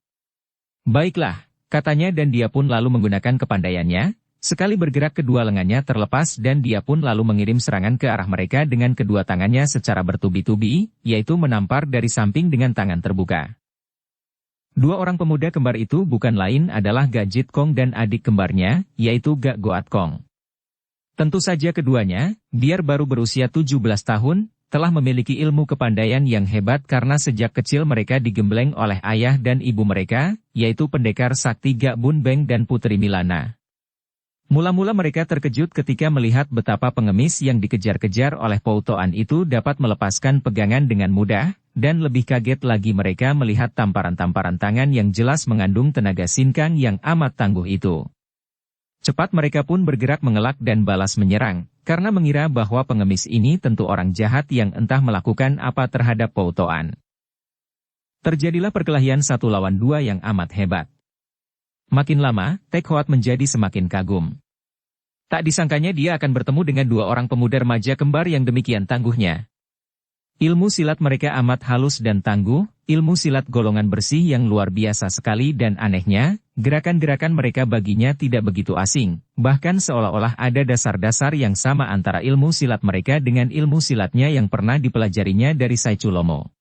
Baiklah, katanya dan dia pun lalu menggunakan kepandaiannya, sekali bergerak kedua lengannya terlepas dan dia pun lalu mengirim serangan ke arah mereka dengan kedua tangannya secara bertubi-tubi, yaitu menampar dari samping dengan tangan terbuka. Dua orang pemuda kembar itu bukan lain adalah Gak Jit Kong dan adik kembarnya, yaitu Gak Goat Kong. Tentu saja keduanya, biar baru berusia 17 tahun, telah memiliki ilmu kepandaian yang hebat karena sejak kecil mereka digembleng oleh ayah dan ibu mereka, yaitu pendekar sakti Gak Bun Beng dan Putri Milana. Mula-mula mereka terkejut ketika melihat betapa pengemis yang dikejar-kejar oleh Pou Toan itu dapat melepaskan pegangan dengan mudah, dan lebih kaget lagi mereka melihat tamparan-tamparan tangan yang jelas mengandung tenaga sinkang yang amat tangguh itu. Cepat mereka pun bergerak mengelak dan balas menyerang, karena mengira bahwa pengemis ini tentu orang jahat yang entah melakukan apa terhadap Pou Toan. Terjadilah perkelahian 1 lawan 2 yang amat hebat. Makin lama, Tek Hoat menjadi semakin kagum. Tak disangkanya dia akan bertemu dengan dua orang pemuda remaja kembar yang demikian tangguhnya. Ilmu silat mereka amat halus dan tangguh, ilmu silat golongan bersih yang luar biasa sekali dan anehnya, gerakan-gerakan mereka baginya tidak begitu asing, bahkan seolah-olah ada dasar-dasar yang sama antara ilmu silat mereka dengan ilmu silatnya yang pernah dipelajarinya dari Sai Chulomo.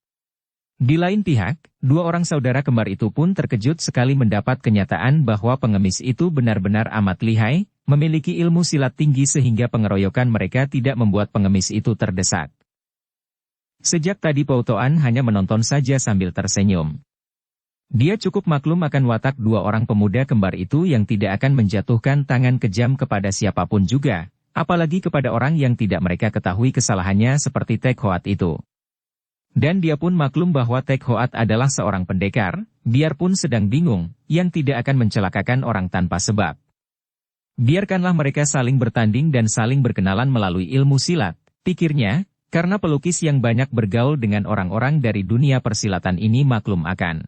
Di lain pihak, dua orang saudara kembar itu pun terkejut sekali mendapat kenyataan bahwa pengemis itu benar-benar amat lihai, memiliki ilmu silat tinggi sehingga pengeroyokan mereka tidak membuat pengemis itu terdesak. Sejak tadi Pou Toan hanya menonton saja sambil tersenyum. Dia cukup maklum akan watak dua orang pemuda kembar itu yang tidak akan menjatuhkan tangan kejam kepada siapapun juga, apalagi kepada orang yang tidak mereka ketahui kesalahannya seperti Tek Hoat itu. Dan dia pun maklum bahwa Tek Hoat adalah seorang pendekar, biarpun sedang bingung, yang tidak akan mencelakakan orang tanpa sebab. Biarkanlah mereka saling bertanding dan saling berkenalan melalui ilmu silat, pikirnya. Karena pelukis yang banyak bergaul dengan orang-orang dari dunia persilatan ini maklum akan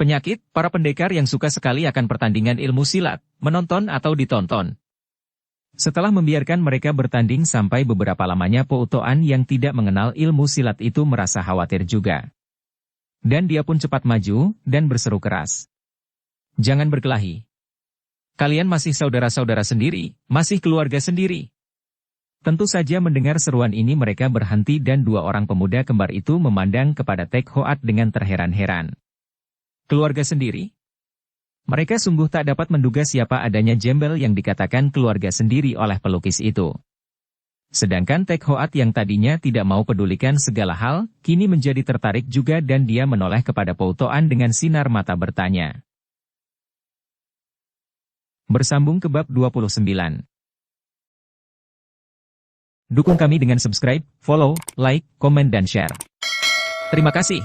penyakit, para pendekar yang suka sekali akan pertandingan ilmu silat, menonton atau ditonton. Setelah membiarkan mereka bertanding sampai beberapa lamanya Pou Toan yang tidak mengenal ilmu silat itu merasa khawatir juga. Dan dia pun cepat maju, dan berseru keras. Jangan berkelahi. Kalian masih saudara-saudara sendiri, masih keluarga sendiri. Tentu saja mendengar seruan ini mereka berhenti dan dua orang pemuda kembar itu memandang kepada Tek Hoat dengan terheran-heran. Keluarga sendiri? Mereka sungguh tak dapat menduga siapa adanya jembel yang dikatakan keluarga sendiri oleh pelukis itu. Sedangkan Tek Hoat yang tadinya tidak mau pedulikan segala hal, kini menjadi tertarik juga dan dia menoleh kepada Pou Toan dengan sinar mata bertanya. Bersambung ke bab 29. Dukung kami dengan subscribe, follow, like, komen dan share. Terima kasih.